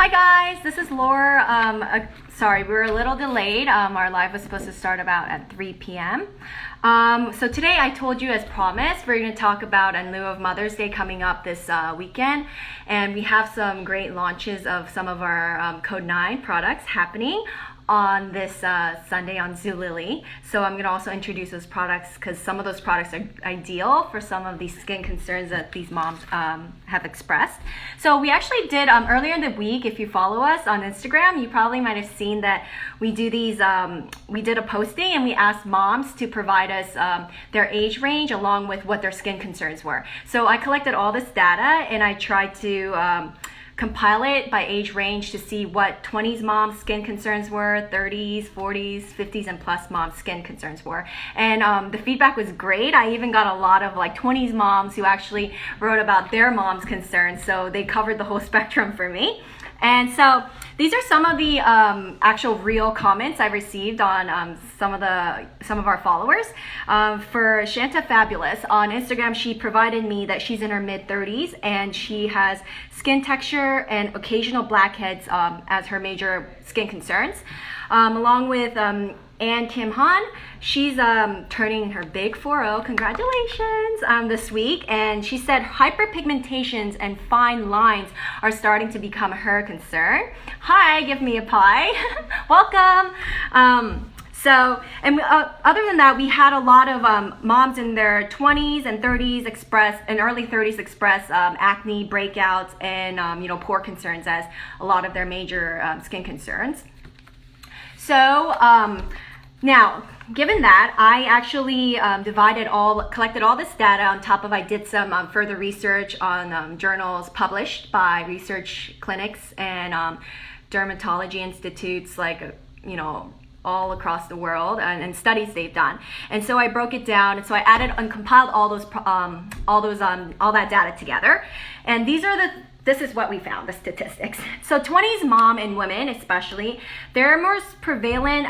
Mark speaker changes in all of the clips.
Speaker 1: Hi guys, this is Laura. Sorry, we were a little delayed. Our live was supposed to start about at 3 p.m. So today I told you as promised, we're going to talk about in lieu of Mother's Day coming up this weekend. And we have some great launches of some of our Code 9 products happening on this Sunday on Zulily. So I'm going to also introduce those products because some of those products are ideal for some of these skin concerns that these moms have expressed. So we actually did earlier in the week, if you follow us on Instagram, you probably might have seen that we do these, we did a posting and we asked moms to provide us their age range along with what their skin concerns were. So I collected all this data and I tried to compile it by age range to see what 20s moms skin concerns were, 30s, 40s, 50s and plus moms skin concerns were. And the feedback was great. I even got a lot of like 20s moms who actually wrote about their mom's concerns. So they covered the whole spectrum for me. And so these are some of the actual real comments I received on some of our followers. For Shanta Fabulous on Instagram, she provided me that she's in her mid-30s and she has skin texture and occasional blackheads as her major skin concerns. Along with Ann Kim Han, she's turning her big 4-0, congratulations, this week, and she said hyperpigmentations and fine lines are starting to become her concern. Hi, give me a pie. Welcome. Other than that, we had a lot of moms in their 20s and 30s express, and early 30s express acne breakouts and pore concerns as a lot of their major skin concerns. So now, given that, I actually collected all this data on top of I did some further research on journals published by research clinics and dermatology institutes like, all across the world and studies they've done. And so I broke it down and so I added and compiled all that data together. And this is what we found, the statistics. So 20s mom and women especially, their most prevalent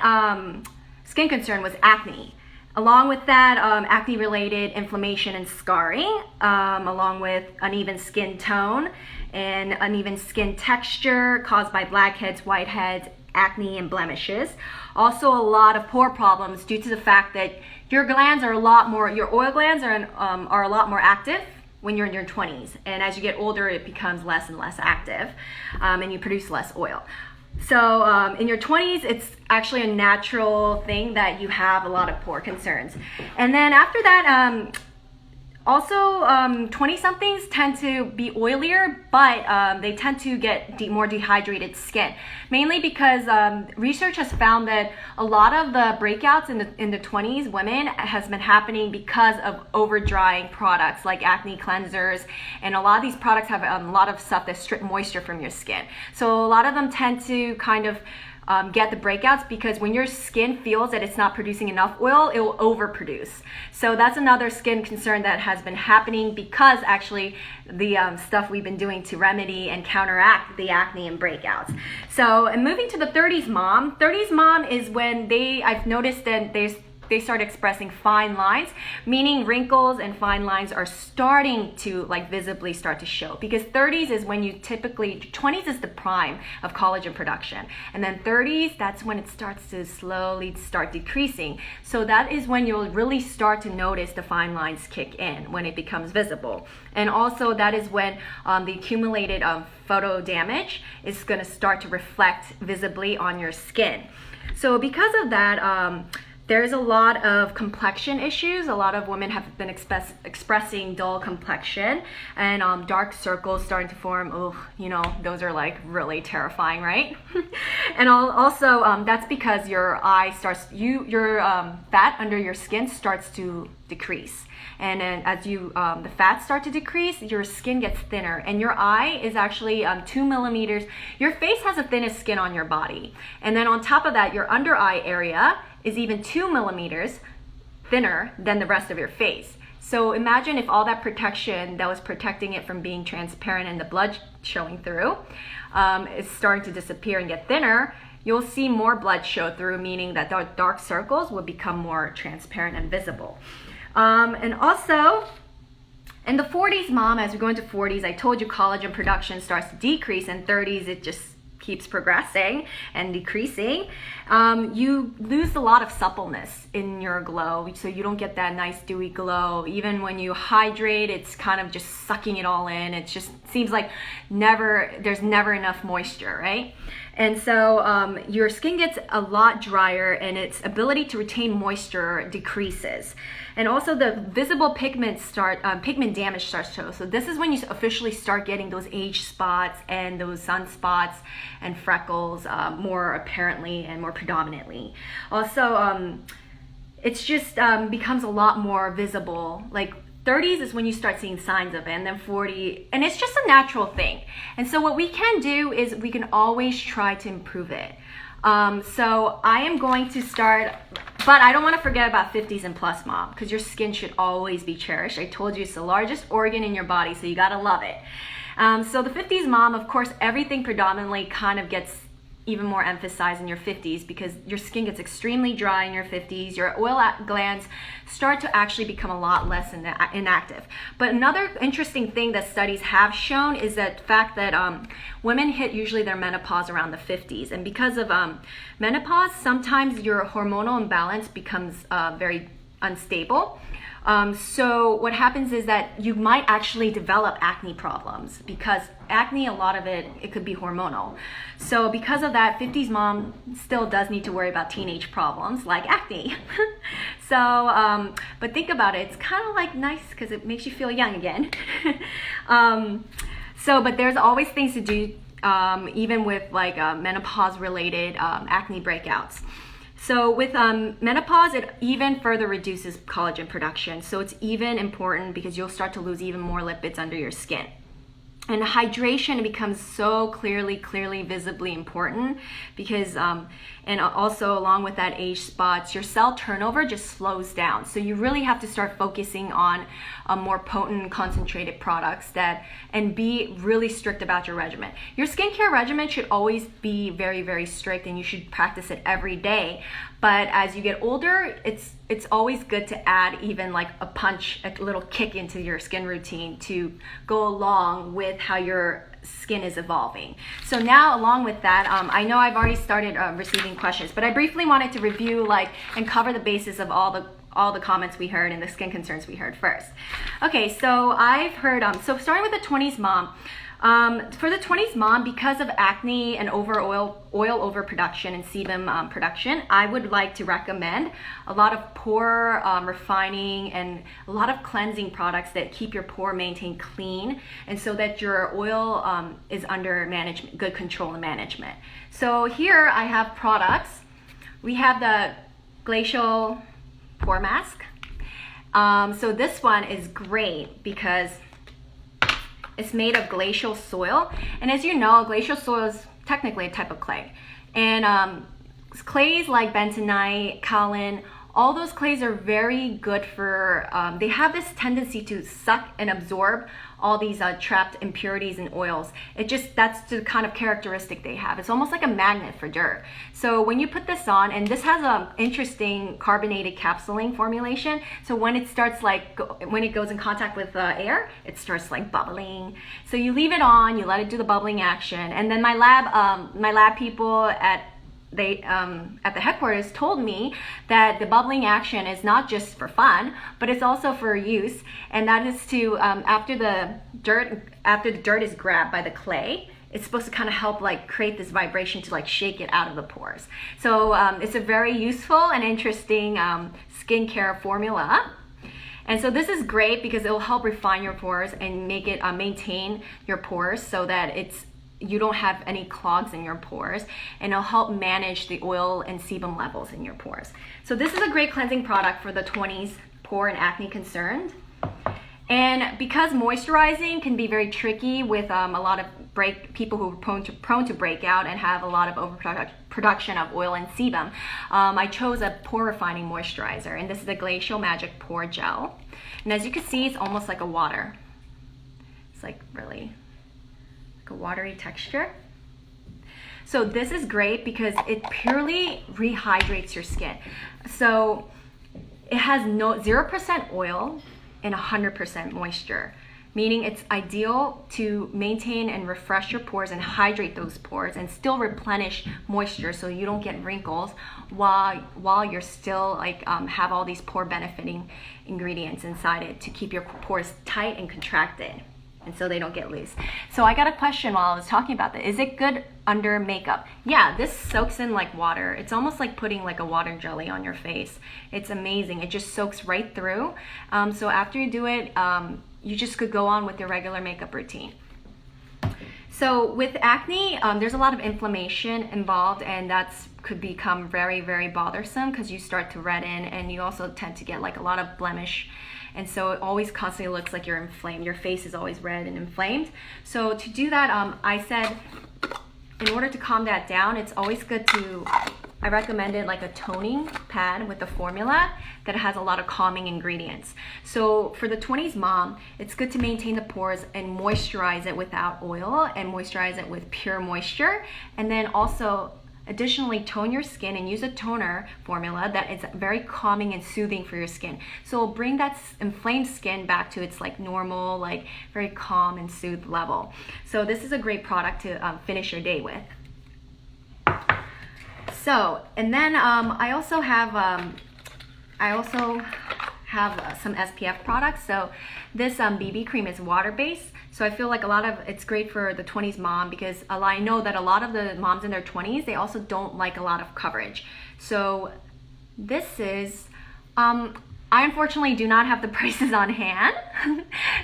Speaker 1: skin concern was acne. Along with that, acne-related inflammation and scarring, along with uneven skin tone and uneven skin texture caused by blackheads, whiteheads, acne, and blemishes. Also a lot of pore problems due to the fact that your glands are your oil glands are a lot more active when you're in your 20s. And as you get older, it becomes less and less active and you produce less oil. So in your 20s, it's actually a natural thing that you have a lot of pore concerns. And then after that, also 20-somethings tend to be oilier, but they tend to get more dehydrated skin, mainly because research has found that a lot of the breakouts in the 20s women has been happening because of over drying products like acne cleansers, and a lot of these products have a lot of stuff that strip moisture from your skin. So a lot of them tend to kind of get the breakouts because when your skin feels that it's not producing enough oil, it will overproduce. So that's another skin concern that has been happening because actually the stuff we've been doing to remedy and counteract the acne and breakouts. So, and moving to the 30s mom is when I've noticed that they start expressing fine lines, meaning wrinkles and fine lines are starting to visibly start to show, because 30s is when 20s is the prime of collagen production, and then 30s, that's when it starts to slowly start decreasing. So that is when you'll really start to notice the fine lines kick in, when it becomes visible. And also that is when the accumulated photo damage is going to start to reflect visibly on your skin. So because of that, there's a lot of complexion issues. A lot of women have been expressing dull complexion and dark circles starting to form. Those are really terrifying, right? And also that's because your fat under your skin starts to decrease. And then as the fats start to decrease, your skin gets thinner, and your eye is actually 2 millimeters. Your face has the thinnest skin on your body. And then on top of that, your under eye area is even 2 millimeters thinner than the rest of your face. So imagine if all that protection that was protecting it from being transparent and the blood showing through is starting to disappear and get thinner, you'll see more blood show through, meaning that the dark circles will become more transparent and visible. And also, in the 40s mom, as we go into 40s, I told you collagen production starts to decrease. In 30s, it just keeps progressing and decreasing, you lose a lot of suppleness in your glow. So you don't get that nice dewy glow. Even when you hydrate, it's kind of just sucking it all in. It just seems like there's never enough moisture, right? And so your skin gets a lot drier and its ability to retain moisture decreases. And also the visible pigment damage starts to show. So this is when you officially start getting those age spots and those sunspots and freckles more apparently and more predominantly. Also, it's just becomes a lot more visible. Like 30s is when you start seeing signs of it, and then 40, and it's just a natural thing. And so what we can do is we can always try to improve it. So I am going to start, but I don't want to forget about 50s and plus, mom, because your skin should always be cherished. I told you it's the largest organ in your body, so you gotta love it. So the 50s mom, of course, everything predominantly kind of gets even more emphasized in your 50s because your skin gets extremely dry in your 50s. Your oil glands start to actually become a lot less inactive. But another interesting thing that studies have shown is that fact that women hit usually their menopause around the 50s. And because of menopause, sometimes your hormonal imbalance becomes very unstable. So what happens is that you might actually develop acne problems because acne, a lot of it could be hormonal. So because of that, 50s mom still does need to worry about teenage problems like acne. So, but think about it, it's kind of like nice because it makes you feel young again. But there's always things to do, even with like menopause related acne breakouts. So with menopause, it even further reduces collagen production. So it's even important because you'll start to lose even more lipids under your skin. And hydration becomes so clearly, visibly important because, and also along with that age spots, your cell turnover just slows down. So you really have to start focusing on more potent, concentrated products and be really strict about your regimen. Your skincare regimen should always be very, very strict and you should practice it every day. But as you get older, it's always good to add even like a little kick into your skin routine to go along with how your skin is evolving. So now along with that, I know I've already started receiving questions, but I briefly wanted to review and cover the basis of all the comments we heard and the skin concerns we heard first. Okay, so I've heard, so starting with the 20s mom, for the 20s mom, because of acne and oil overproduction and sebum production, I would like to recommend a lot of pore refining and a lot of cleansing products that keep your pore maintained clean and so that your oil is under management, good control and management. So here I have products. We have the Glacial Pore Mask. So this one is great because it's made of glacial soil, and as you know, glacial soil is technically a type of clay. And clays like bentonite, kaolin, all those clays are very good for, they have this tendency to suck and absorb all these trapped impurities and oils. That's the kind of characteristic they have. It's almost like a magnet for dirt. So when you put this on, and this has an interesting carbonated capsuling formulation, so when it starts when it goes in contact with air, it starts like bubbling. So you leave it on, you let it do the bubbling action, and then my lab people at the headquarters told me that the bubbling action is not just for fun, but it's also for use, and that is to after the dirt is grabbed by the clay, it's supposed to kind of help create this vibration to shake it out of the pores. So it's a very useful and interesting skincare formula. And so this is great because it will help refine your pores and make it maintain your pores so that you don't have any clogs in your pores, and it'll help manage the oil and sebum levels in your pores. So this is a great cleansing product for the 20s pore and acne concerns. And because moisturizing can be very tricky with a lot of people who are prone to breakout and have a lot of overproduction of oil and sebum, I chose a pore refining moisturizer, and this is the Glacial Magic Pore Gel. And as you can see, it's almost like a water. It's really a watery texture. So this is great because it purely rehydrates your skin. So it has 0% oil and 100% moisture. meaning it's ideal to maintain and refresh your pores and hydrate those pores and still replenish moisture so you don't get wrinkles while you're still like have all these pore benefiting ingredients inside it to keep your pores tight and contracted, and so they don't get loose. So I got a question while I was talking about that. Is it good under makeup? Yeah, this soaks in like water. It's almost like putting like a water jelly on your face. It's amazing. It just soaks right through. So after you do it, you just could go on with your regular makeup routine. So with acne, there's a lot of inflammation involved, and that's could become very, very bothersome because you start to redden, and you also tend to get like a lot of blemish. And so it always constantly looks like you're inflamed. Your face is always red and inflamed. So to do that, I said, in order to calm that down, it's always good to, I recommended like a toning pad with a formula that has a lot of calming ingredients. So for the 20s mom, it's good to maintain the pores and moisturize it without oil and moisturize it with pure moisture. And then also additionally tone your skin and use a toner formula that is very calming and soothing for your skin. So it'll bring that inflamed skin back to its like normal, like very calm and soothed level. So this is a great product to finish your day with. So, and then I also have some SPF products. So this BB cream is water-based. So I feel like a lot of it's great for the 20s mom because I know that a lot of the moms in their 20s, they also don't like a lot of coverage. So this is, I unfortunately do not have the prices on hand.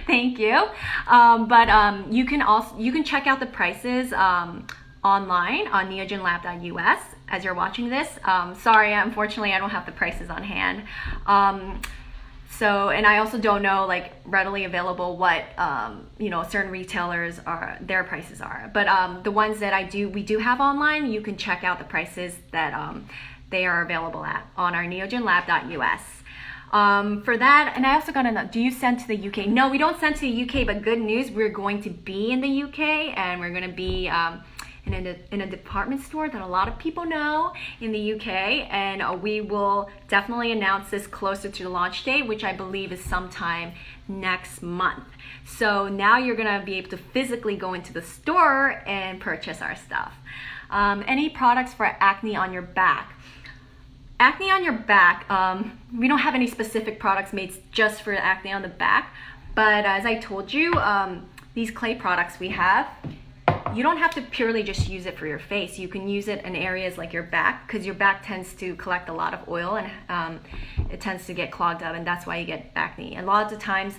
Speaker 1: Thank you. But you can check out the prices online on neogenlab.us as you're watching this. Sorry, unfortunately, I don't have the prices on hand. So, and I also don't know like readily available what certain retailers their prices are. But the ones that we do have online, you can check out the prices that they are available at on our neogenlab.us. For that, and I also got to know, do you send to the UK? No, we don't send to the UK, but good news, we're going to be in the UK, and we're going to be in a department store that a lot of people know in the UK, and we will definitely announce this closer to the launch date, which I believe is sometime next month. So now you're gonna be able to physically go into the store and purchase our stuff. Any products for acne on your back? Acne on your back, we don't have any specific products made just for acne on the back, but as I told you, these clay products we have, you don't have to purely just use it for your face. You can use it in areas like your back because your back tends to collect a lot of oil and it tends to get clogged up, and that's why you get acne. And a lot of the times,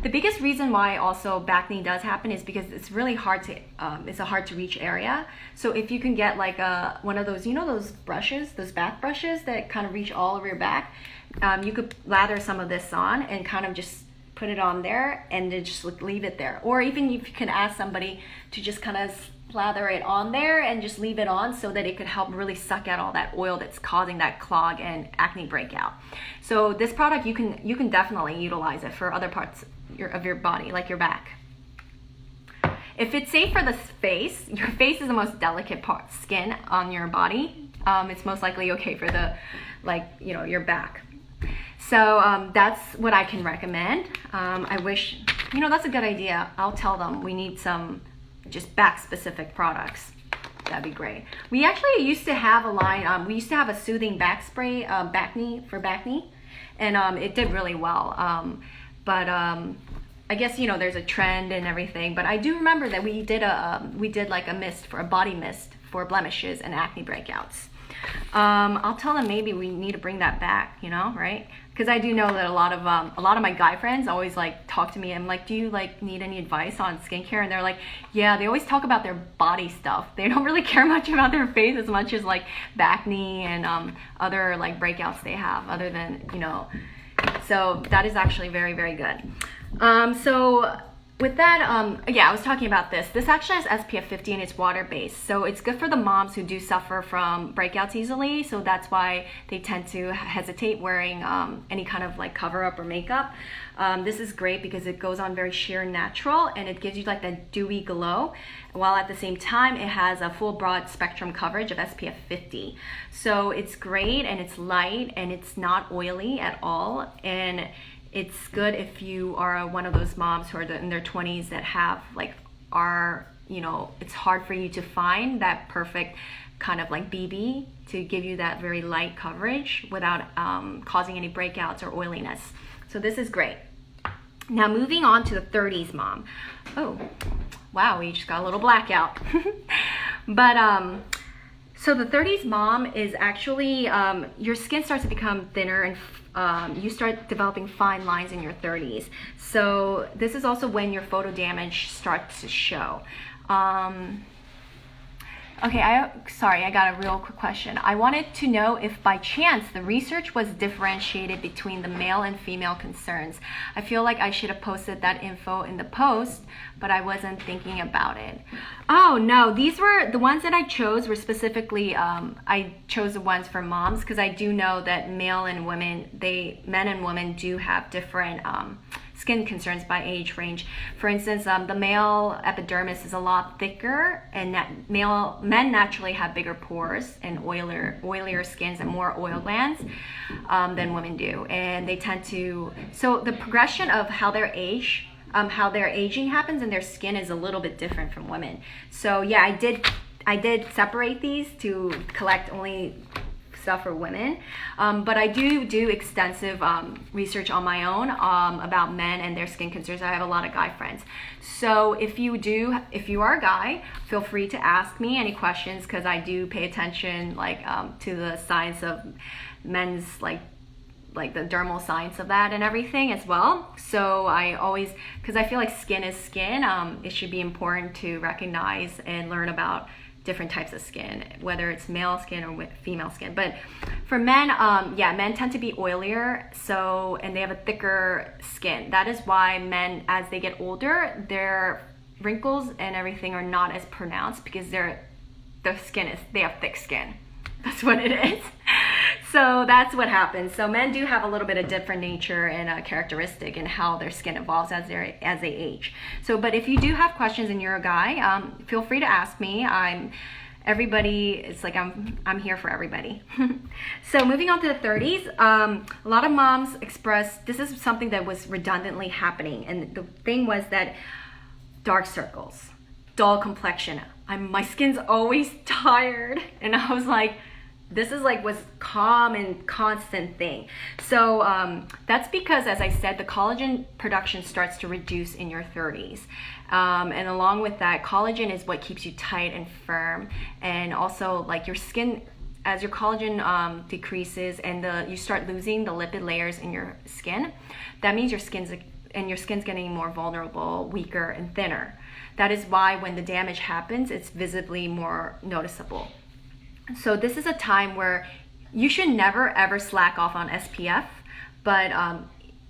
Speaker 1: the biggest reason why also acne does happen is because it's really hard to, it's a hard to reach area. So if you can get like one of those, those brushes, those back brushes that kind of reach all over your back, you could lather some of this on and kind of just put it on there and then just leave it there. Or even if you can ask somebody to just kind of lather it on there and just leave it on so that it could help really suck out all that oil that's causing that clog and acne breakout. So this product, you can definitely utilize it for other parts of your body, like your back. If it's safe for the face, your face is the most delicate skin on your body. It's most likely okay for the, your back. So that's what I can recommend. I wish, that's a good idea. I'll tell them we need some just back specific products. That'd be great. We actually used to have a line, we used to have a soothing back spray, for back knee, and it did really well. I guess, there's a trend and everything, but I do remember that we did like a body mist for blemishes and acne breakouts. I'll tell them maybe we need to bring that back, right? Because I do know that a lot of my guy friends always talk to me. I'm like, do you need any advice on skincare? And they're like, yeah, they always talk about their body stuff. They don't really care much about their face as much as back knee and other breakouts they have, other than, so that is actually very, very good. So with that, yeah, I was talking about this. This actually has SPF 50 and it's water-based. So it's good for the moms who do suffer from breakouts easily. So that's why they tend to hesitate wearing any kind of cover-up or makeup. This is great because it goes on very sheer and natural, and it gives you that dewy glow, while at the same time it has a full broad spectrum coverage of SPF 50. So it's great, and it's light, and it's not oily at all, and It's good if you are one of those moms who are in their 20s that have it's hard for you to find that perfect kind of like BB to give you that very light coverage without causing any breakouts or oiliness. So this is great. Now moving on to the 30s mom. Oh, wow, we just got a little blackout. But so the 30s mom is actually, your skin starts to become thinner and you start developing fine lines in your 30s. So this is also when your photo damage starts to show. Okay, I got a real quick question. I wanted to know if by chance the research was differentiated between the male and female concerns. I feel like I should have posted that info in the post, but I wasn't thinking about it. Oh no, these were the ones that I chose were specifically, I chose the ones for moms because I do know that men and women do have different skin concerns by age range. For instance, the male epidermis is a lot thicker, and men naturally have bigger pores and oilier skins and more oil glands than women do, and they tend to. So the progression of how their aging happens in their skin is a little bit different from women. So yeah, I did separate these to collect only stuff for women, but I do extensive research on my own about men and their skin concerns. I have a lot of guy friends, so if you are a guy, feel free to ask me any questions because I do pay attention to the science of men's like the dermal science of that and everything as well. So I always, because I feel like skin is skin, it should be important to recognize and learn about different types of skin, whether it's male skin or female skin. But for men, men tend to be oilier, and they have a thicker skin. That is why men, as they get older, their wrinkles and everything are not as pronounced because they have thick skin. That's what it is. So that's what happens. So men do have a little bit of different nature and a characteristic in how their skin evolves as they age. So, but if you do have questions and you're a guy, feel free to ask me. I'm here for everybody. So moving on to the 30s, a lot of moms express, this is something that was redundantly happening. And the thing was that dark circles, dull complexion. My skin's always tired. And I was like, this is was common, constant thing. So that's because, as I said, the collagen production starts to reduce in your 30s. And along with that, collagen is what keeps you tight and firm. And also your skin, as your collagen decreases and you start losing the lipid layers in your skin, that means your skin's getting more vulnerable, weaker, and thinner. That is why when the damage happens, it's visibly more noticeable. So this is a time where you should never ever slack off on SPF, but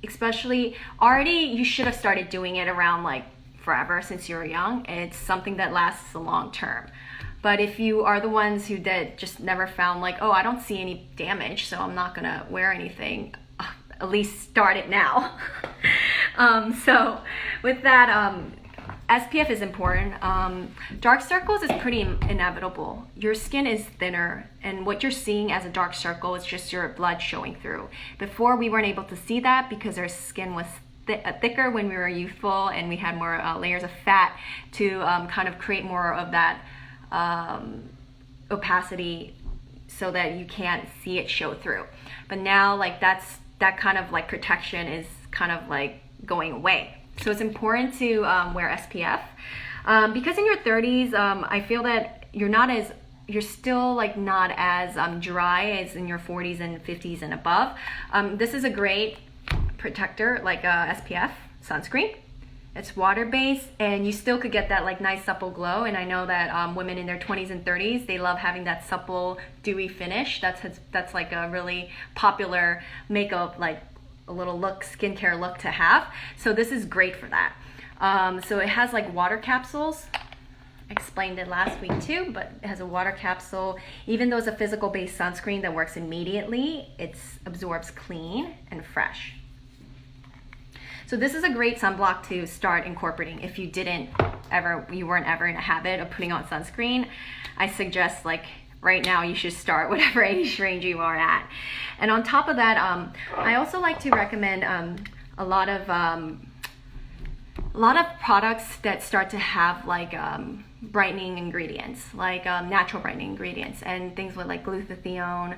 Speaker 1: especially already you should have started doing it around forever since you were young. It's something that lasts a long term. But if you are the ones who just never found I don't see any damage, so I'm not gonna wear anything, at least start it now. So with that, SPF is important. Dark circles is pretty inevitable. Your skin is thinner, and what you're seeing as a dark circle is just your blood showing through. Before, we weren't able to see that because our skin was thicker when we were youthful, and we had more layers of fat to kind of create more of that opacity so that you can't see it show through. But now, that kind of protection is kind of going away. So it's important to wear SPF because in your 30s, I feel that you're still not as dry as in your 40s and 50s and above. This is a great protector, SPF sunscreen. It's water-based, and you still could get that nice supple glow. And I know that women in their 20s and 30s, they love having that supple, dewy finish. That's a really popular makeup a little skincare look to have. So this is great for that. So it has water capsules. I explained it last week too, but it has a water capsule. Even though it's a physical based sunscreen that works immediately, it absorbs clean and fresh. So this is a great sunblock to start incorporating if you weren't ever in a habit of putting on sunscreen. I suggest right now you should start whatever age range you are at. And on top of that, I also like to recommend a lot of products that start to have like brightening ingredients, like natural brightening ingredients, and things with like glutathione,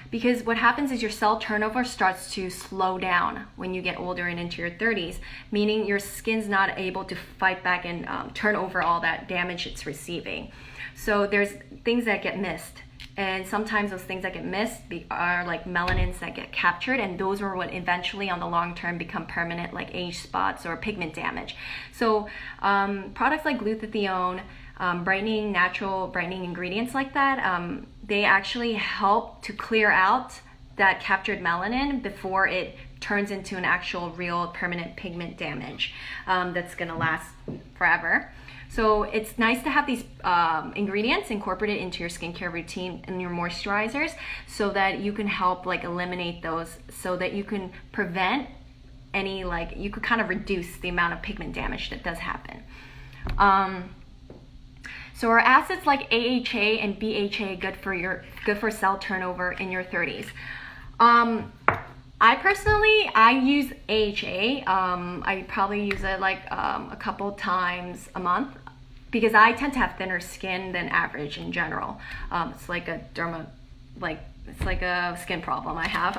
Speaker 1: because what happens is your cell turnover starts to slow down when you get older and into your 30s, meaning your skin's not able to fight back and turn over all that damage it's receiving. So there's things that get missed. And sometimes those things that get missed are like melanins that get captured, and those are what eventually on the long term become permanent, like age spots or pigment damage. So products like glutathione, natural brightening ingredients like that, they actually help to clear out that captured melanin before it turns into an actual real permanent pigment damage that's gonna last forever. So it's nice to have these ingredients incorporated into your skincare routine and your moisturizers, so that you can help like eliminate those, so that you can prevent any, like, you could kind of reduce the amount of pigment damage that does happen. So are acids like AHA and BHA good for cell turnover in your 30s? I use AHA. I probably use it like a couple times a month, because I tend to have thinner skin than average in general. It's like a skin problem I have.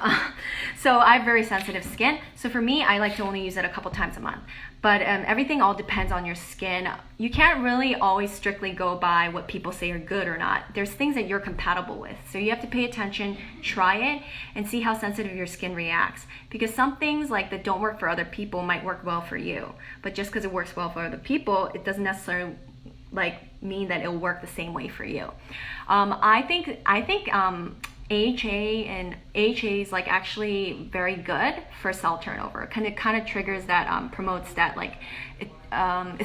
Speaker 1: So I have very sensitive skin. So for me, I like to only use it a couple times a month. But everything all depends on your skin. You can't really always strictly go by what people say are good or not. There's things that you're compatible with. So you have to pay attention, try it, and see how sensitive your skin reacts. Because some things like that don't work for other people might work well for you. But just because it works well for other people, it doesn't necessarily mean that it'll work the same way for you. I think AHA and AHA is like actually very good for cell turnover. It kind of triggers that, promotes that, like it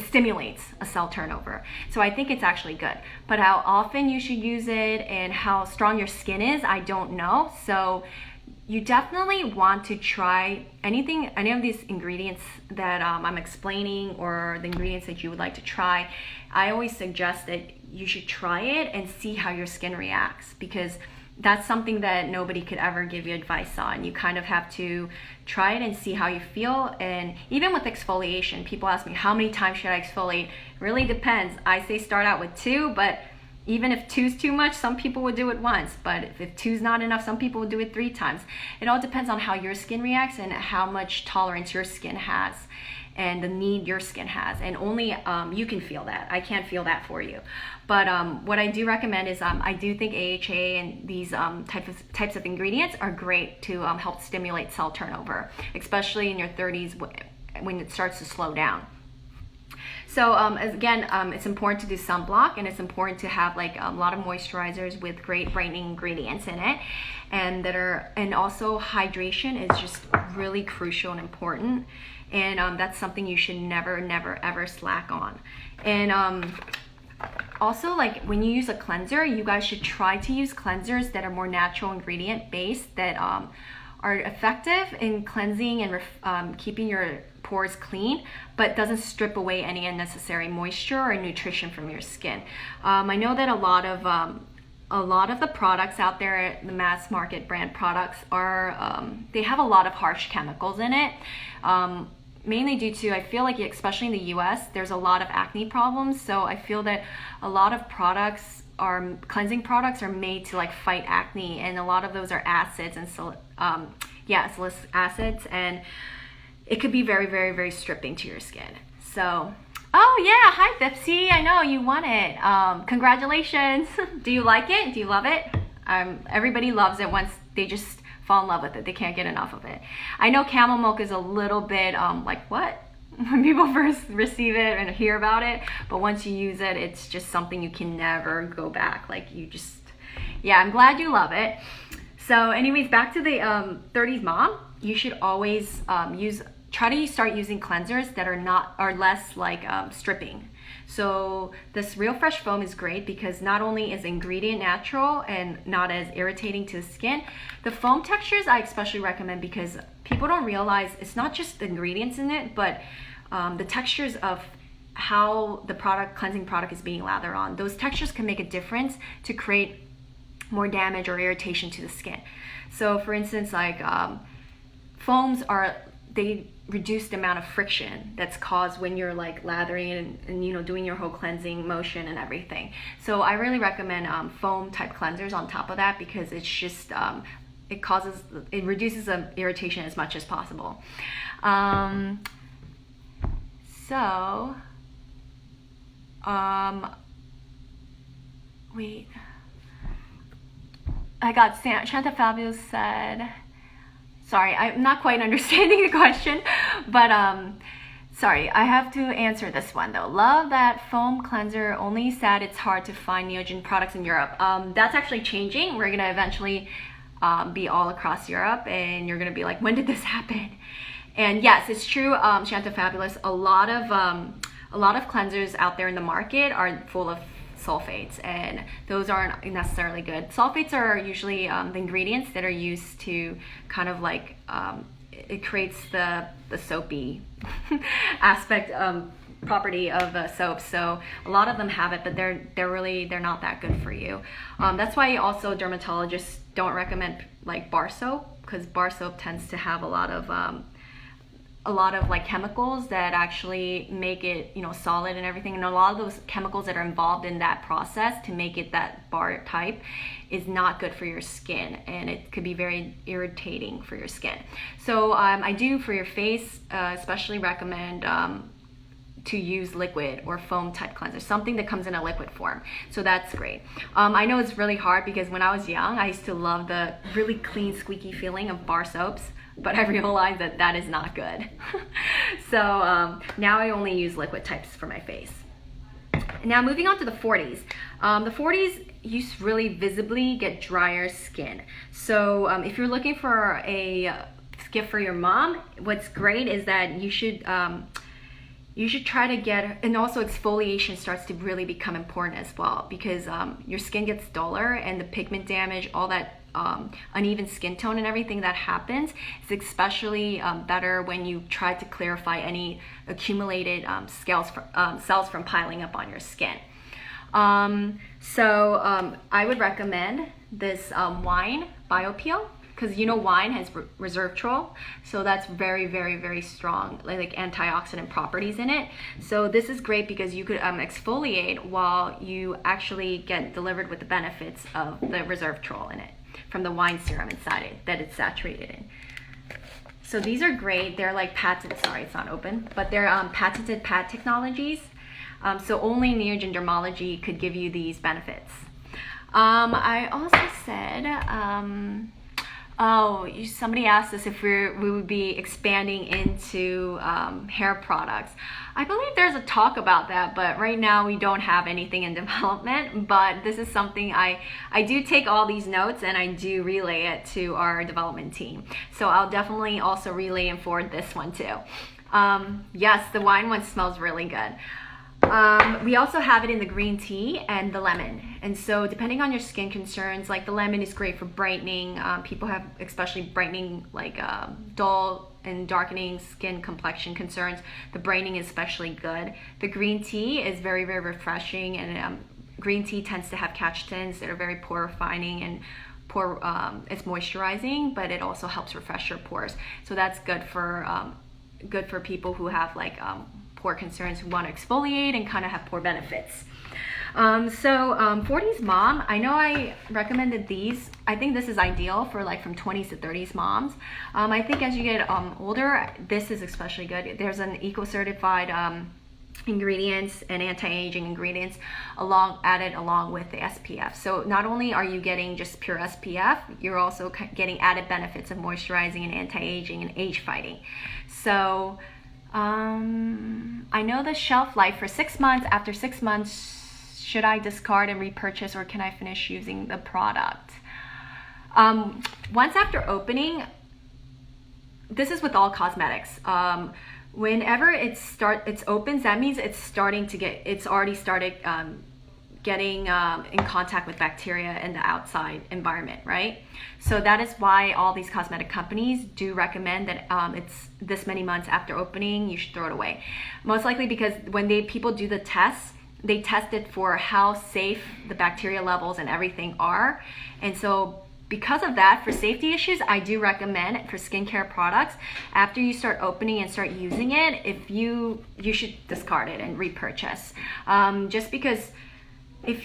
Speaker 1: stimulates a cell turnover. So I think it's actually good. But how often you should use it and how strong your skin is, I don't know. So you definitely want to try any of these ingredients that I'm explaining, or the ingredients that you would like to try. I always suggest that you should try it and see how your skin reacts, because that's something that nobody could ever give you advice on. You kind of have to try it and see how you feel. And even with exfoliation, people ask me, how many times should I exfoliate? It really depends. I say start out with 2, but even if 2's too much, some people would do it once. But if 2's not enough, some people would do it 3 times. It all depends on how your skin reacts and how much tolerance your skin has and the need your skin has. And only you can feel that. I can't feel that for you. But what I do recommend is I do think AHA and these types of ingredients are great to help stimulate cell turnover, especially in your 30s when it starts to slow down. So again, it's important to do sunblock, and it's important to have like a lot of moisturizers with great brightening ingredients in it, and also hydration is just really crucial and important, and that's something you should never ever slack on. And also, like when you use a cleanser, you guys should try to use cleansers that are more natural ingredient based, that are effective in cleansing and keeping your pores clean, but doesn't strip away any unnecessary moisture or nutrition from your skin. I know that a lot of the products out there, the mass market brand products, are they have a lot of harsh chemicals in it, mainly due to, I feel like, especially in the US, there's a lot of acne problems. So I feel that a lot of cleansing products are made to like fight acne, and a lot of those are acids and salicylic acids, and it could be very stripping to your skin. So, oh yeah, hi Fipsy, I know you want it. Congratulations. Do you like it? Do you love it? Everybody loves it once they just fall in love with it. They can't get enough of it. I know camel milk is a little bit like, what? When people first receive it and hear about it, but once you use it, it's just something you can never go back. Like yeah, I'm glad you love it. So anyways, back to the 30s mom, you should always try to start using cleansers that are less like stripping. So this Real Fresh foam is great because not only is the ingredient natural and not as irritating to the skin, the foam textures I especially recommend because people don't realize it's not just the ingredients in it, but the textures of how the cleansing product is being lathered on. Those textures can make a difference to create more damage or irritation to the skin. So for instance, like foams are they reduce the amount of friction that's caused when you're like lathering and you know, doing your whole cleansing motion and everything. So I really recommend foam type cleansers on top of that, because it's just it reduces the irritation as much as possible. Wait, I got Shanta Fabulous said, sorry, I'm not quite understanding the question, but sorry, I have to answer this one though. Love that foam cleanser, only sad it's hard to find Neogen products in Europe. That's actually changing. We're gonna eventually be all across Europe, and you're gonna be like, when did this happen? And yes, it's true, Shanta Fabulous, a lot of cleansers out there in the market are full of sulfates, and those aren't necessarily good. Sulfates are usually the ingredients that are used to kind of like it creates the soapy aspect property of soap. So a lot of them have it, but they're not that good for you. That's why also dermatologists don't recommend like bar soap, because bar soap tends to have a lot of like chemicals that actually make it, you know, solid and everything. And a lot of those chemicals that are involved in that process to make it that bar type is not good for your skin, and it could be very irritating for your skin. So I do, for your face, especially recommend to use liquid or foam type cleanser, something that comes in a liquid form. So that's great. I know it's really hard, because when I was young, I used to love the really clean, squeaky feeling of bar soaps, but I realized that that is not good. So now I only use liquid types for my face. Now moving on to the 40s. The 40s, you really visibly get drier skin. So if you're looking for a gift for your mom, what's great is that you should try to get, and also exfoliation starts to really become important as well, because your skin gets duller, and the pigment damage, all that uneven skin tone and everything that happens is especially better when you try to clarify any accumulated cells from piling up on your skin. So I would recommend this wine BioPeel, because you know wine has resveratrol, so that's very, very, very strong like antioxidant properties in it. So this is great because you could exfoliate while you actually get delivered with the benefits of the resveratrol in it from the wine serum inside it that it's saturated in. So these are great. They're like patented, sorry it's not open, but they're patented pad technologies. So only Neogen Dermology could give you these benefits. I also said, somebody asked us if we would be expanding into hair products. I believe there's a talk about that, but right now we don't have anything in development. But this is something I do take all these notes, and I do relay it to our development team. So I'll definitely also relay and forward this one too. Yes, the wine one smells really good. We also have it in the green tea and the lemon. And so depending on your skin concerns, like the lemon is great for brightening. People have especially brightening, like dull and darkening skin complexion concerns. The brightening is especially good. The green tea is very, very refreshing, and green tea tends to have catechins that are very pore refining and it's moisturizing, but it also helps refresh your pores. So that's good for people who have like pore concerns, who want to exfoliate and kind of have pore benefits. 40s mom, I know I recommended these. I think this is ideal for like from 20s to 30s moms. I think as you get older, this is especially good. There's an eco-certified ingredients and anti-aging ingredients added along with the SPF. So not only are you getting just pure SPF, you're also getting added benefits of moisturizing and anti-aging and age fighting. So I know the shelf life for 6 months. After 6 months, should I discard and repurchase, or can I finish using the product? Once after opening, this is with all cosmetics. Whenever it opens, that means it's already started getting in contact with bacteria in the outside environment, right? So that is why all these cosmetic companies do recommend that it's this many months after opening, you should throw it away. Most likely because when people do the tests, they test it for how safe the bacteria levels and everything are. And so because of that, for safety issues, I do recommend for skincare products, after you start opening and start using it, if you should discard it and repurchase. Just because if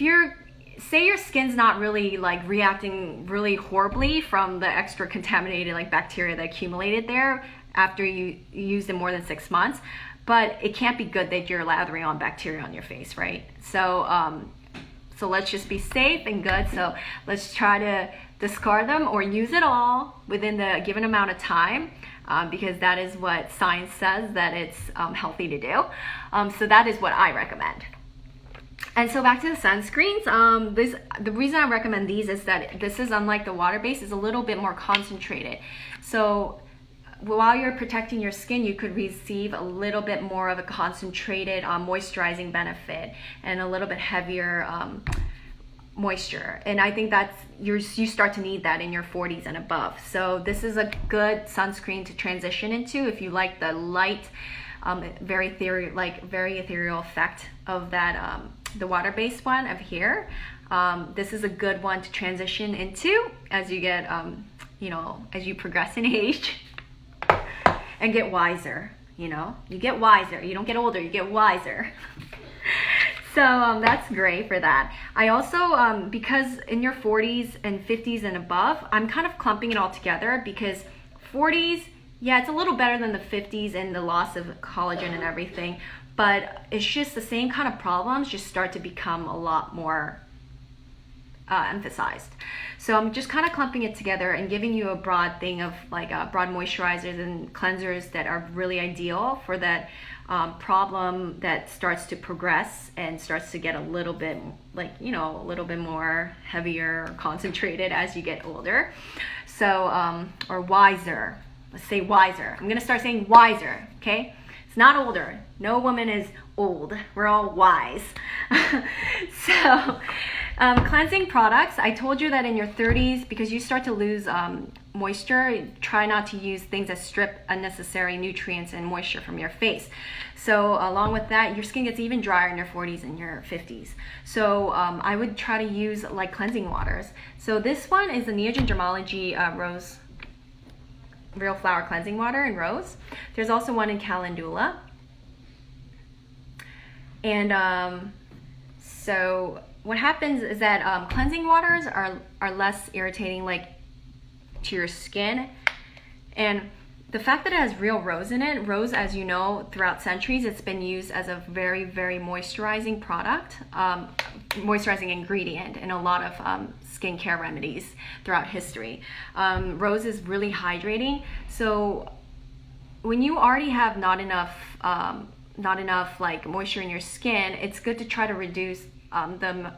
Speaker 1: say your skin's not really like reacting really horribly from the extra contaminated like bacteria that accumulated there after you used it more than 6 months, but it can't be good that you're lathering on bacteria on your face, right? So so let's just be safe and good. So let's try to discard them or use it all within the given amount of time, because that is what science says that it's healthy to do. So that is what I recommend. And so back to the sunscreens, the reason I recommend these is that this is, unlike the water-based, is a little bit more concentrated. So while you're protecting your skin, you could receive a little bit more of a concentrated moisturizing benefit and a little bit heavier moisture. And I think that's you start to need that in your 40s and above. So this is a good sunscreen to transition into if you like the light, very ethereal effect of that the water-based one of here. This is a good one to transition into as you get as you progress in age and get wiser. You get wiser. You don't get older, you get wiser. So that's great for that. I also, because in your 40s and 50s and above, I'm kind of clumping it all together, because 40s, yeah, it's a little better than the 50s and the loss of collagen and everything, but it's just the same kind of problems just start to become a lot more emphasized. So I'm just kind of clumping it together and giving you a broad thing of like broad moisturizers and cleansers that are really ideal for that problem that starts to progress and starts to get a little bit a little bit more heavier, concentrated as you get older. So or wiser. Let's say wiser. I'm gonna start saying wiser, okay? It's not older. No woman is old. We're all wise. So cleansing products, I told you that in your 30s, because you start to lose moisture, try not to use things that strip unnecessary nutrients and moisture from your face. So along with that, your skin gets even drier in your 40s and your 50s. So I would try to use like cleansing waters. So this one is the Neogen Dermalogy Rose Real Flower Cleansing Water in Rose. There's also one in Calendula. And so what happens is that cleansing waters are less irritating to your skin. And the fact that it has real rose in it, rose, as you know, throughout centuries, it's been used as a very, very moisturizing product, moisturizing ingredient in a lot of skincare remedies throughout history. Rose is really hydrating. So when you already have not enough moisture in your skin, it's good to try to reduce the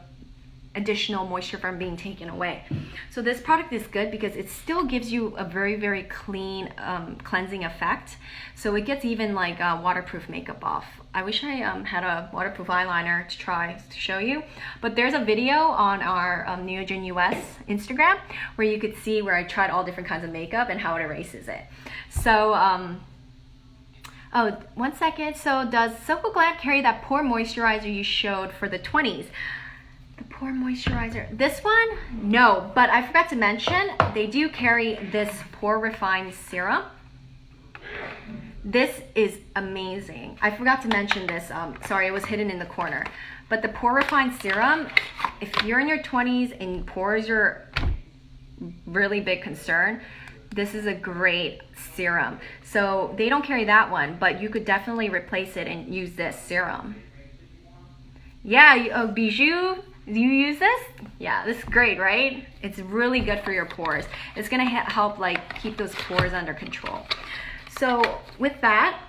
Speaker 1: additional moisture from being taken away. So this product is good because it still gives you a very, very clean cleansing effect. So it gets even waterproof makeup off. I wish I had a waterproof eyeliner to try to show you, but there's a video on our Neogen US Instagram where you could see where I tried all different kinds of makeup and how it erases it. So oh, 1 second. So does Soko Glam carry that pore moisturizer you showed for the 20s? The pore moisturizer. This one? No, but I forgot to mention, they do carry this pore refined serum. This is amazing. I forgot to mention this. Sorry, it was hidden in the corner. But the pore refined serum, if you're in your 20s and pores are really big concern, this is a great serum. So they don't carry that one, but you could definitely replace it and use this serum. Yeah, Bijou, do you use this? Yeah, this is great, right? It's really good for your pores. It's gonna help keep those pores under control. So with that,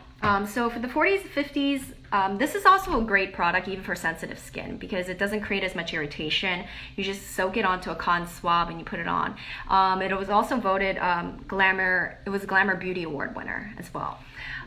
Speaker 1: so for the 40s, 50s, this is also a great product even for sensitive skin because it doesn't create as much irritation. You just soak it onto a cotton swab and you put it on. It was also voted Glamour, it was a Glamour Beauty Award winner as well.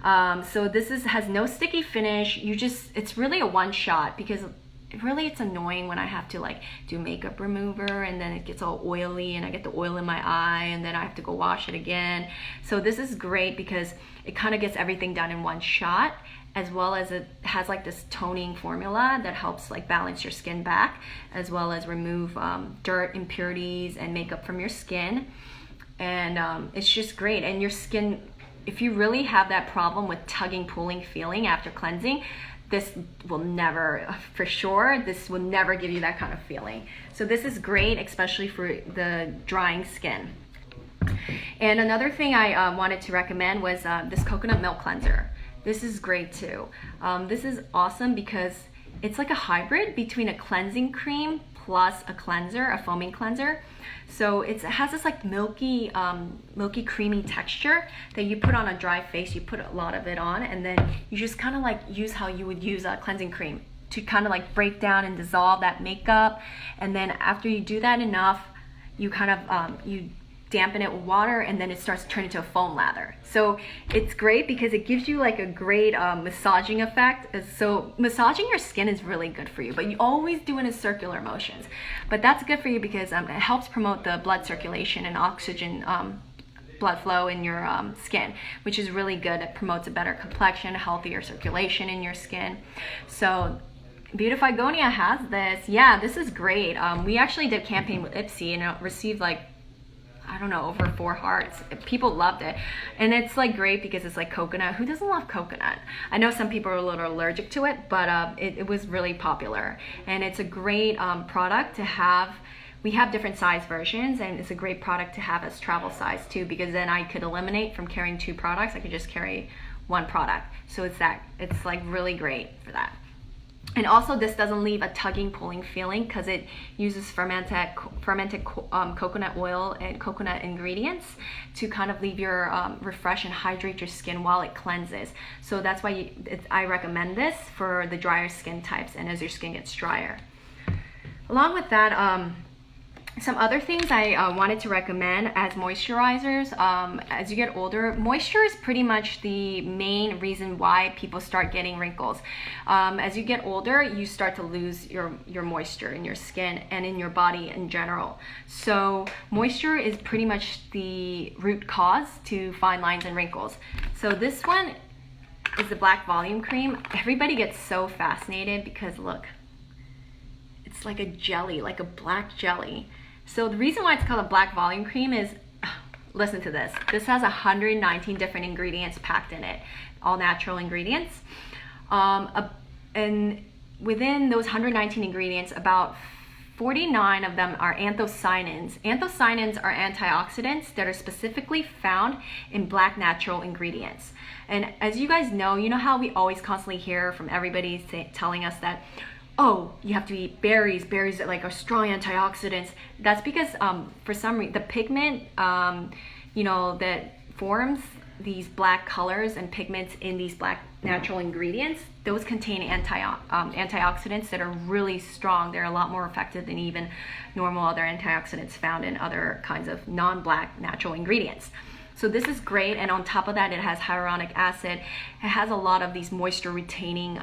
Speaker 1: So this has no sticky finish. It's really a one shot because it's annoying when I have to do makeup remover and then it gets all oily and I get the oil in my eye and then I have to go wash it again. So this is great because it kind of gets everything done in one shot as well as it has like this toning formula that helps like balance your skin back, as well as remove dirt, impurities, and makeup from your skin. And it's just great. And your skin, if you really have that problem with tugging, pulling feeling after cleansing, this will never, for sure, this will never give you that kind of feeling. So this is great, especially for the drying skin. And another thing I wanted to recommend was this coconut milk cleanser. This is great too. This is awesome because it's like a hybrid between a cleansing cream plus a cleanser, a foaming cleanser. So it has this like milky creamy texture that you put on a dry face. You put a lot of it on, and then you just kind of like use how you would use a cleansing cream to kind of like break down and dissolve that makeup. And then after you do that enough, you kind of you dampen it with water, and then it starts to turn into a foam lather. So it's great because it gives you like a great massaging effect. So massaging your skin is really good for you, but you always do it in circular motions. But that's good for you because it helps promote the blood circulation and oxygen blood flow in your skin, which is really good. It promotes a better complexion, healthier circulation in your skin. So Beautifigonia has this. Yeah, this is great. We actually did a campaign with Ipsy, and it received like, I don't know, over 4 hearts. People loved it. And it's like great because it's like coconut. Who doesn't love coconut? I know some people are a little allergic to it, but it was really popular. And it's a great product to have. We have different size versions, and it's a great product to have as travel size too, because then I could eliminate from carrying 2 products. I could just carry 1 product. So it's like really great for that. And also this doesn't leave a tugging, pulling feeling because it uses fermented coconut oil and coconut ingredients to kind of leave your refresh and hydrate your skin while it cleanses. So that's why I recommend this for the drier skin types and as your skin gets drier. Along with that, some other things I wanted to recommend as moisturizers. As you get older, moisture is pretty much the main reason why people start getting wrinkles. As you get older, you start to lose your moisture in your skin and in your body in general. So moisture is pretty much the root cause to fine lines and wrinkles. So this one is the Black Volume Cream. Everybody gets so fascinated because look, it's like a jelly, like a black jelly. So the reason why it's called a Black Volume Cream is, listen to this. This has 119 different ingredients packed in it, all natural ingredients. And within those 119 ingredients, about 49 of them are anthocyanins. Anthocyanins are antioxidants that are specifically found in black natural ingredients. And as you guys know, you know how we always constantly hear from everybody telling us that, oh, you have to eat berries that like are strong antioxidants. That's because for some reason the pigment you know, that forms these black colors and pigments in these black natural ingredients, those contain antioxidants that are really strong. They're a lot more effective than even normal other antioxidants found in other kinds of non-black natural ingredients. So this is great, and on top of that it has hyaluronic acid. It has a lot of these moisture retaining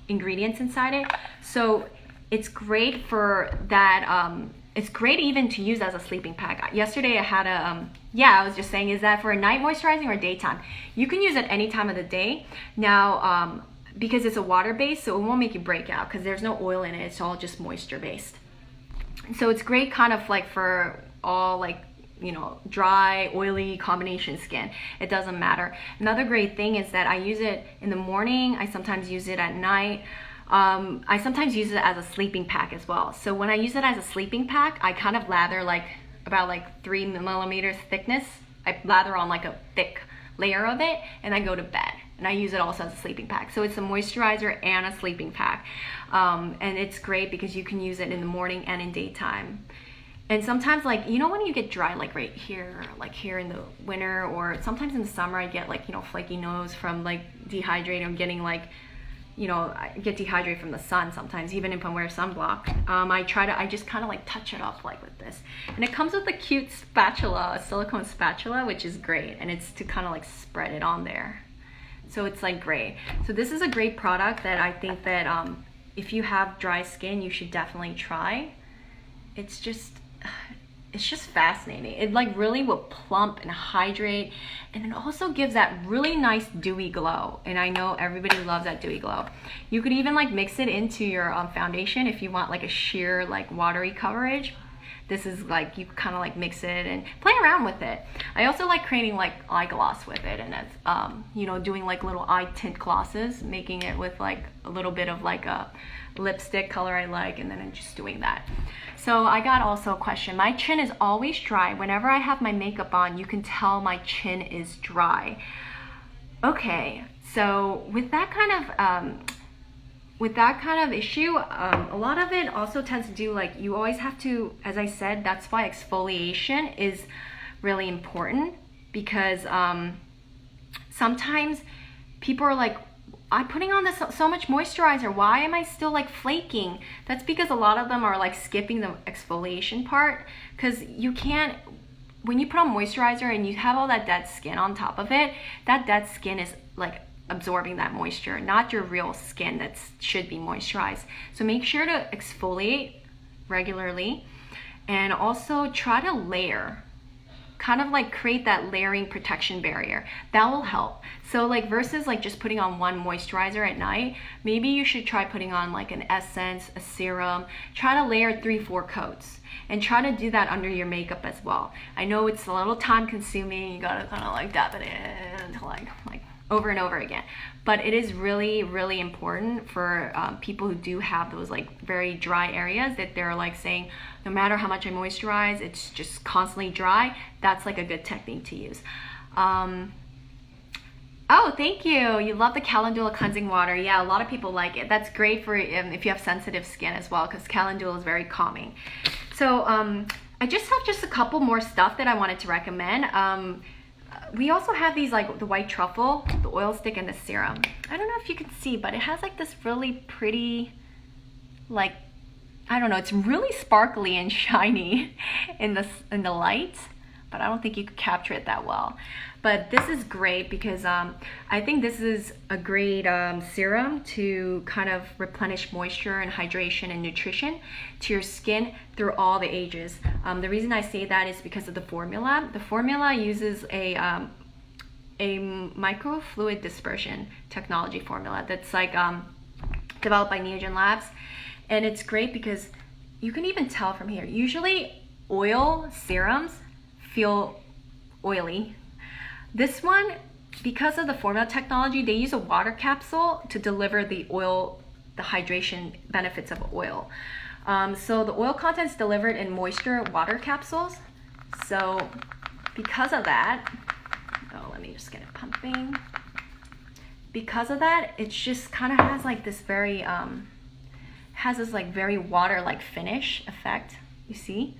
Speaker 1: ingredients inside it, so it's great for that. It's great even to use as a sleeping pack. Yesterday I had a I was just saying, is that for a night moisturizing or daytime? You can use it any time of the day. Now because it's a water based, so it won't make you break out because there's no oil in it. It's all just moisture based. So it's great kind of like for all like, you know, dry, oily combination skin. It doesn't matter. Another great thing is that I use it in the morning. I sometimes use it at night. I sometimes use it as a sleeping pack as well. So when I use it as a sleeping pack, I kind of lather like about like 3 millimeters thickness. I lather on like a thick layer of it, and I go to bed. And I use it also as a sleeping pack. So it's a moisturizer and a sleeping pack. And it's great because you can use it in the morning and in daytime. And sometimes, like, you know, when you get dry, like right here, like here in the winter, or sometimes in the summer, I get like, you know, flaky nose from like dehydrating or getting like, you know, I get dehydrated from the sun sometimes, even if I'm wearing sunblock. I just kind of like touch it up like with this. And it comes with a cute spatula, a silicone spatula, which is great. And it's to kind of like spread it on there. So it's like great. So this is a great product that I think that if you have dry skin, you should definitely try. It's just, it's just fascinating. It like really will plump and hydrate, and it also gives that really nice dewy glow. And I know everybody loves that dewy glow. You could even like mix it into your foundation if you want like a sheer like watery coverage. This is like, you kind of like mix it and play around with it. I also like creating like eye gloss with it, and that's you know, doing like little eye tint glosses, making it with like a little bit of like a lipstick color I like, and then I'm just doing that. So I got also a question. My chin is always dry. Whenever I have my makeup on, you can tell my chin is dry. Okay, so with that kind of issue, a lot of it also tends to do like, you always have to, as I said, that's why exfoliation is really important, because sometimes people are like, I'm putting on this so much moisturizer, why am I still like flaking? That's because a lot of them are like skipping the exfoliation part, because you can't, when you put on moisturizer and you have all that dead skin on top of it, that dead skin is like absorbing that moisture, not your real skin that should be moisturized. So make sure to exfoliate regularly, and also try to layer, kind of like create that layering protection barrier. That will help. So like versus like just putting on one moisturizer at night, maybe you should try putting on like an essence, a serum. Try to layer 3-4 coats, and try to do that under your makeup as well. I know it's a little time consuming, you gotta kind of like dab it in until like over and over again, but it is really, really important for people who do have those like very dry areas, that they're like saying, no matter how much I moisturize, it's just constantly dry. That's like a good technique to use. Oh, thank you. You love the calendula cleansing water. Yeah, a lot of people like it. That's great for if you have sensitive skin as well, because calendula is very calming. So I just have a couple more stuff that I wanted to recommend. We also have these like the white truffle, the oil stick, and the serum. I don't know if you can see, but it has like this really pretty, like, I don't know, it's really sparkly and shiny in the light, but I don't think you could capture it that well. But this is great because I think this is a great serum to kind of replenish moisture and hydration and nutrition to your skin through all the ages. The reason I say that is because of the formula. The formula uses a microfluid dispersion technology formula that's like developed by Neogen Labs. And it's great because you can even tell from here. Usually oil serums feel oily. This one, because of the formula technology, they use a water capsule to deliver the oil, the hydration benefits of oil. So the oil content is delivered in moisture water capsules. So because of that, oh, let me just get it pumping. Because of that, it just kind of has like this very, has this like very water-like finish effect, you see?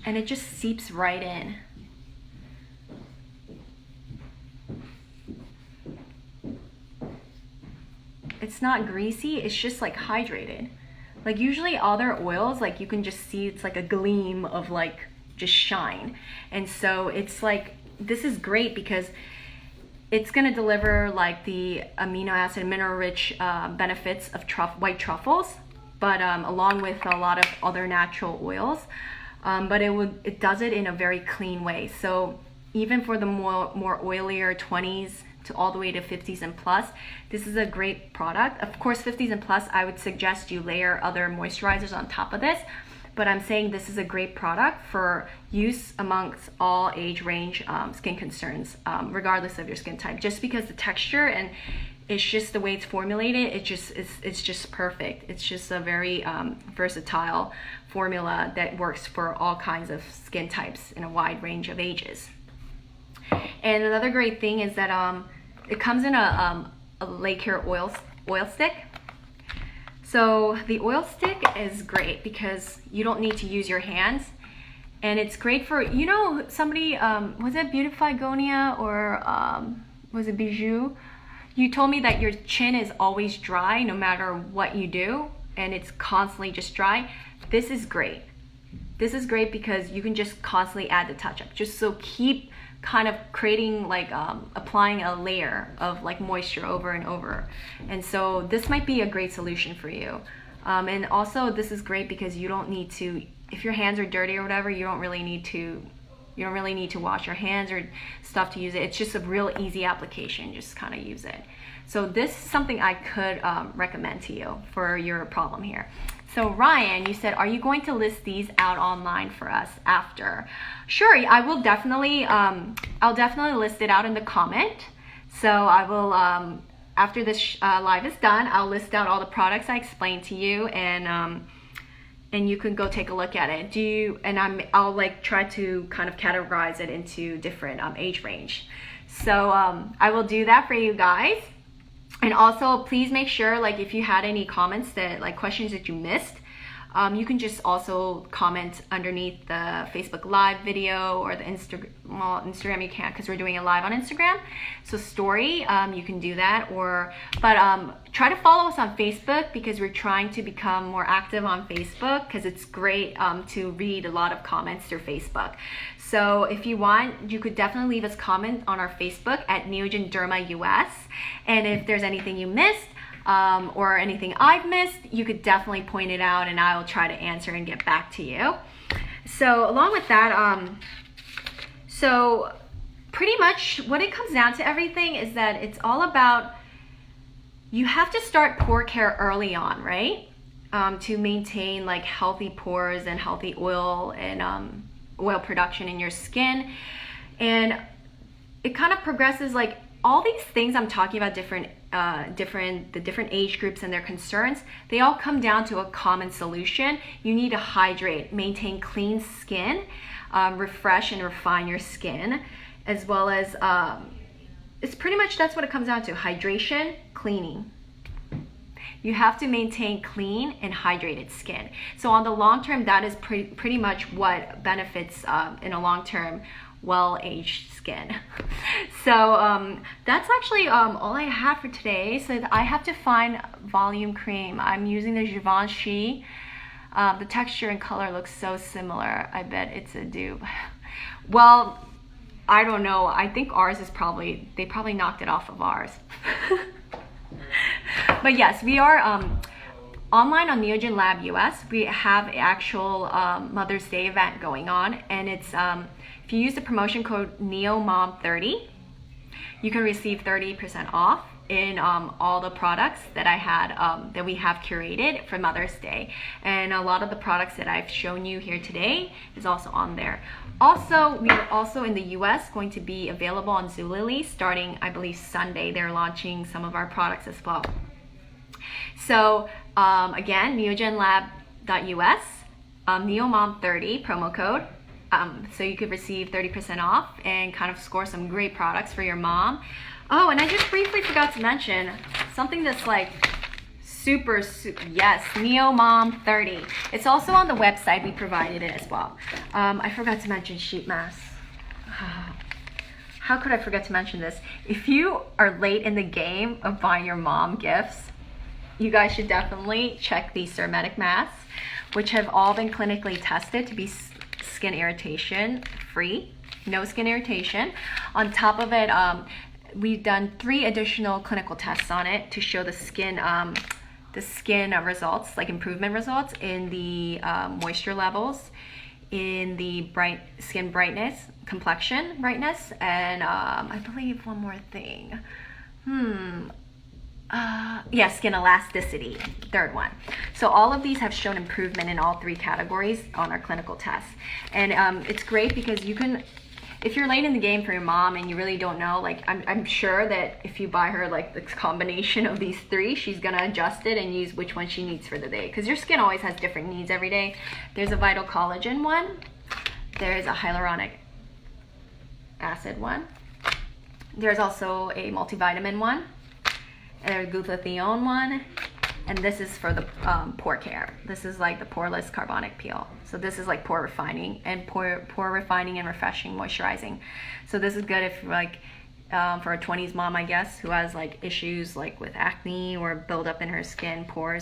Speaker 1: And it just seeps right in. It's not greasy, it's just like hydrated. Like usually other oils, like you can just see it's like a gleam of like just shine. And so it's like, this is great because it's gonna deliver like the amino acid, mineral rich benefits of white truffles, but along with a lot of other natural oils. But it does it in a very clean way. So even for the more oilier 20s to all the way to 50s and plus, this is a great product. Of course, 50s and plus, I would suggest you layer other moisturizers on top of this, but I'm saying this is a great product for use amongst all age range skin concerns, regardless of your skin type, just because the texture and it's just the way it's formulated, it's just perfect. It's just a very versatile formula that works for all kinds of skin types in a wide range of ages. And another great thing is that it comes in a lake care oil stick. So the oil stick is great because you don't need to use your hands, and it's great for, you know, somebody was it Beautify Gonia or was it Bijou? You told me that your chin is always dry no matter what you do, and it's constantly just dry. This is great. This is great because you can just constantly add the touch-up. Just so keep kind of creating like applying a layer of like moisture over and over. And so this might be a great solution for you. And also this is great because you don't need to if your hands are dirty or whatever, you don't really need to wash your hands or stuff to use it. It's just a real easy application. Just kind of use it. So this is something I could recommend to you for your problem here. So Ryan, you said, are you going to list these out online for us after? Sure, I will definitely, I'll definitely list it out in the comment. So I will, after this live is done, I'll list out all the products I explained to you, and you can go take a look at it. I'll like try to kind of categorize it into different age range. So I will do that for you guys. And also, please make sure, like, if you had any comments that, like, questions that you missed, you can just also comment underneath the Facebook Live video or the Instagram you can't, because we're doing it live on Instagram. So story, you can do that, but try to follow us on Facebook, because we're trying to become more active on Facebook, because it's great to read a lot of comments through Facebook. So if you want, you could definitely leave us comment on our Facebook at Neogen Derma US. And if there's anything you missed, or anything I've missed, you could definitely point it out, and I will try to answer and get back to you. So along with that, so pretty much what it comes down to everything is that it's all about, you have to start pore care early on, right? To maintain like healthy pores and healthy oil and oil production in your skin. And it kind of progresses, like all these things I'm talking about, the different age groups and their concerns, they all come down to a common solution. You need to hydrate, maintain clean skin, refresh and refine your skin, as well as it's pretty much, that's what it comes down to: hydration, cleaning. You have to maintain clean and hydrated skin. So on the long term, that is pretty much what benefits in a long term well-aged skin. So that's actually all I have for today. So I have to find volume cream. I'm using the Givenchy. The texture and color looks so similar. I bet it's a dupe. Well, I don't know. I think ours is they probably knocked it off of ours. But yes, we are online on Neogen Lab US. We have an actual Mother's Day event going on, and it's if you use the promotion code NEOMOM30, you can receive 30% off in all the products that I had that we have curated for Mother's Day. And a lot of the products that I've shown you here today is also on there. Also, we are also in the US going to be available on Zulily starting, I believe, Sunday. They're launching some of our products as well. So again, neogenlab.us, NEOMOM30 promo code. So you could receive 30% off and kind of score some great products for your mom. Oh, and I just briefly forgot to mention something that's like super, yes, NEOMOM30. It's also on the website. We provided it as well. I forgot to mention sheet masks. How could I forget to mention this? If you are late in the game of buying your mom gifts, you guys should definitely check these Cermetic masks, which have all been clinically tested to be skin irritation free, no skin irritation. On top of it, we've done 3 additional clinical tests on it to show the skin results, like improvement results in the moisture levels, in the skin brightness, complexion brightness, and I believe one more thing. Yeah, skin elasticity, 3rd one. So all of these have shown improvement in all 3 categories on our clinical tests. And it's great because you can, if you're late in the game for your mom and you really don't know, like I'm sure that if you buy her like the combination of these 3, she's gonna adjust it and use which one she needs for the day, because your skin always has different needs every day. There's a vital collagen one, there's a hyaluronic acid one, there's also a multivitamin one, there's a glutathione one, and this is for the pore care. This is like the poreless carbonic peel. So this is like pore refining and refreshing, moisturizing. So this is good if like for a 20s mom, I guess, who has like issues like with acne or buildup in her skin, pores.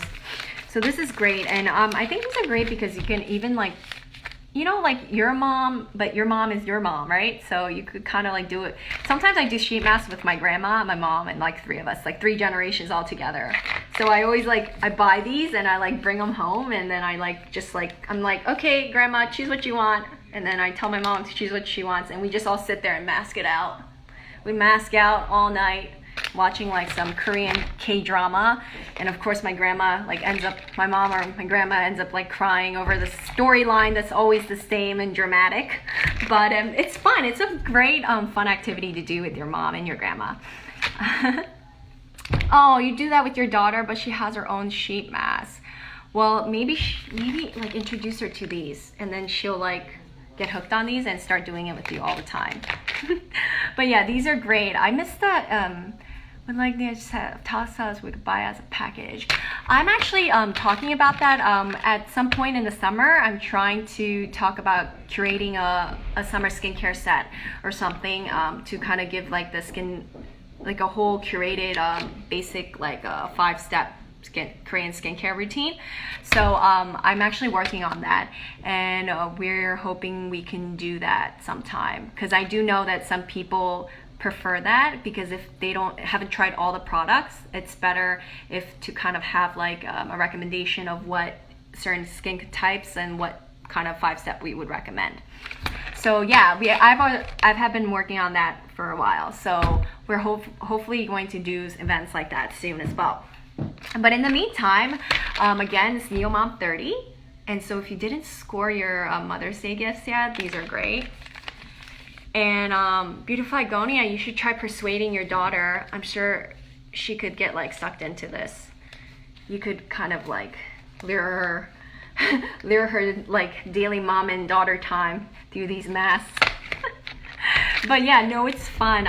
Speaker 1: So this is great, and I think these are great because you can even like, you know, like your mom, but your mom is your mom, right? So you could kind of like do it. Sometimes I do sheet masks with my grandma, my mom, and like 3 of us, like 3 generations all together. So I always I buy these and I bring them home, and then I I'm like, okay, Grandma, choose what you want. And then I tell my mom to choose what she wants, and we just all sit there and mask it out. We mask out all night, watching some Korean K-drama, and of course my grandma my mom or my grandma ends up crying over the storyline that's always the same and dramatic. But it's fun. It's a great fun activity to do with your mom and your grandma. Oh, you do that with your daughter, but she has her own sheet mask. Well, maybe introduce her to these, and then she'll get hooked on these and start doing it with you all the time. But yeah, these are great. I miss that when they just toss us, we could buy as a package. I'm actually talking about that at some point in the summer. I'm trying to talk about curating a summer skincare set or something to kind of give the skin a whole curated basic 5-step Korean skincare routine. So I'm actually working on that, and we're hoping we can do that sometime, because I do know that some people prefer that, because if they haven't tried all the products, it's better if to kind of have a recommendation of what certain skin types and what kind of 5-step we would recommend. So yeah, I have been working on that for a while, so we're hopefully going to do events like that soon as well. But in the meantime, again, it's Neo Mom 30, and so if you didn't score your Mother's Day gifts yet, these are great. And Beautiful Igonia, you should try persuading your daughter. I'm sure she could get sucked into this. You could kind of lure her daily mom and daughter time through these masks. But yeah, no, it's fun.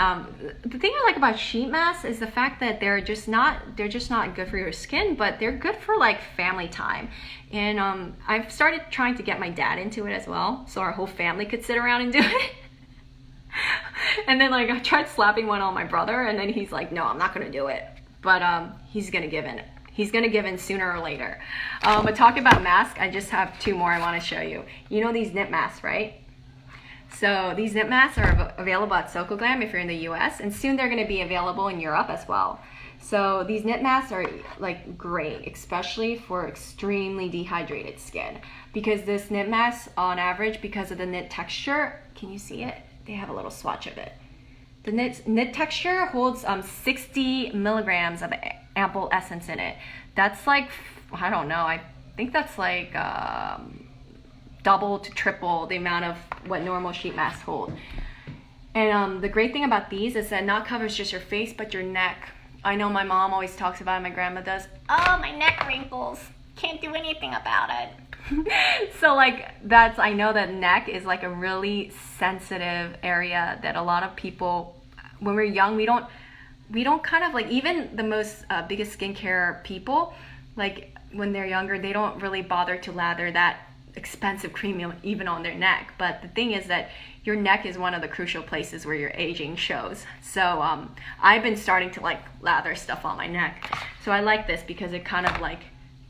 Speaker 1: The thing I like about sheet masks is the fact that they're just not good for your skin, but they're good for family time. And I've started trying to get my dad into it as well, so our whole family could sit around and do it. And then I tried slapping one on my brother, and then he's like, no, I'm not gonna do it. But he's gonna give in. He's gonna give in sooner or later. But talking about masks, I just have 2 more I wanna show you. You know these knit masks, right? So these knit masks are available at SocoGlam if you're in the US, and soon they're gonna be available in Europe as well. So these knit masks are great, especially for extremely dehydrated skin, because this knit mask on average, because of the knit texture, can you see it? They have a little swatch of it. The knit texture holds 60 milligrams of ample essence in it. That's I don't know, I think that's double to triple the amount of what normal sheet masks hold. And the great thing about these is that it not covers just your face, but your neck. I know my mom always talks about it, my grandma does. Oh, my neck wrinkles. Can't do anything about it. So I know that neck is a really sensitive area that a lot of people, when we're young, we don't kind of even the most biggest skincare people, when they're younger, they don't really bother to lather that expensive cream even on their neck. But the thing is that your neck is one of the crucial places where your aging shows. So I've been starting to lather stuff on my neck. So I like this because it kind of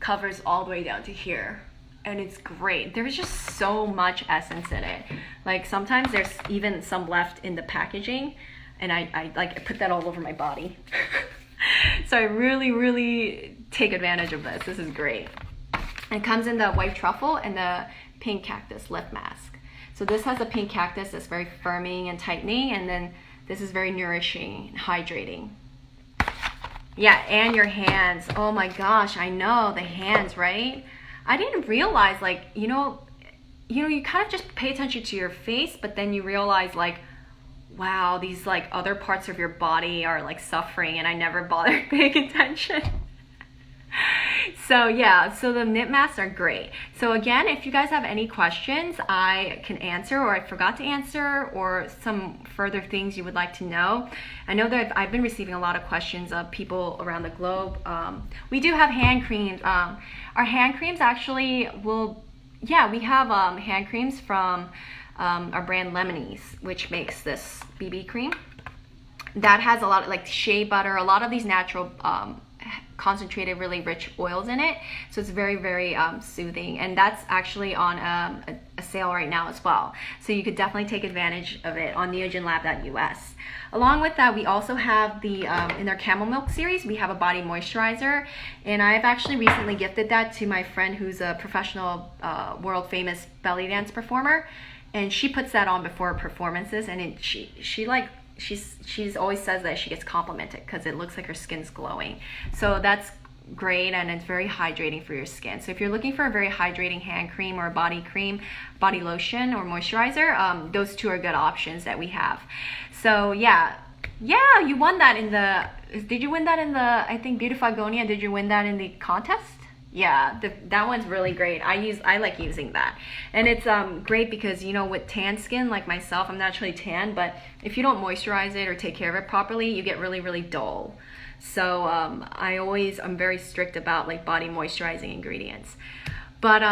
Speaker 1: covers all the way down to here, and it's great. There's just so much essence in it. Sometimes there's even some left in the packaging, and I put that all over my body. So I really take advantage of this. This is great. It comes in the white truffle and the pink cactus lip mask. So this has a pink cactus that's very firming and tightening, and then this is very nourishing and hydrating. Yeah, and your hands. Oh my gosh, I know, the hands, right? I didn't realize, you kind of just pay attention to your face, but then you realize, wow, these other parts of your body are suffering, and I never bothered paying attention. So yeah, so the knit masks are great. So again, if you guys have any questions I can answer, or I forgot to answer, or some further things you would like to know. I know that I've been receiving a lot of questions of people around the globe. We do have hand creams. Our hand creams actually we have hand creams from our brand Lemonies, which makes this BB cream. That has a lot of shea butter, a lot of these natural concentrated, really rich oils in it. So it's very, very soothing. And that's actually on a sale right now as well. So you could definitely take advantage of it on neogenlab.us. Along with that, we also have the, in their Camel Milk series, we have a body moisturizer. And I've actually recently gifted that to my friend who's a professional, world famous belly dance performer. And she puts that on before performances, and she's always says that she gets complimented because it looks like her skin's glowing. So that's great, and it's very hydrating for your skin. So if you're looking for a very hydrating hand cream or body cream, body lotion or moisturizer, those two are good options that we have. So yeah, you won that in the, did you win that in the, I think Beautifagonia, did you win that in the contest? Yeah, that one's really great. I like using that. And it's great because, you know, with tan skin like myself, I'm naturally tan, but if you don't moisturize it or take care of it properly, you get really, really dull. So I'm very strict about like body moisturizing ingredients. But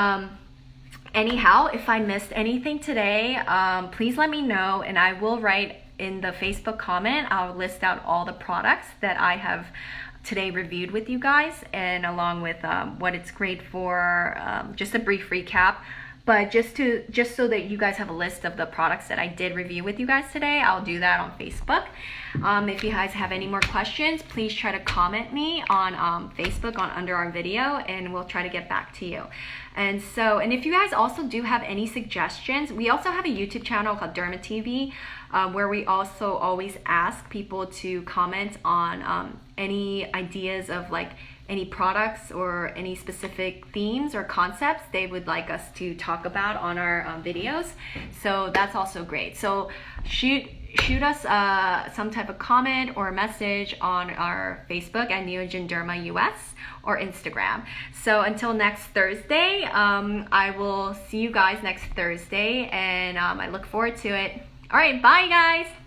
Speaker 1: anyhow, if I missed anything today, please let me know, and I will write in the Facebook comment. I'll list out all the products that I have today reviewed with you guys, and along with what it's great for, just a brief recap. But just so that you guys have a list of the products that I did review with you guys today, I'll do that on Facebook. If you guys have any more questions, please try to comment me on Facebook under our video, and we'll try to get back to you. And if you guys also do have any suggestions, we also have a YouTube channel called Derma TV, where we also always ask people to comment on any ideas of like any products or any specific themes or concepts they would like us to talk about on our videos. So that's also great. So shoot us some type of comment or message on our Facebook at Neogen Derma US or Instagram. So until next Thursday, I will see you guys next Thursday, and I look forward to it. All right, bye guys.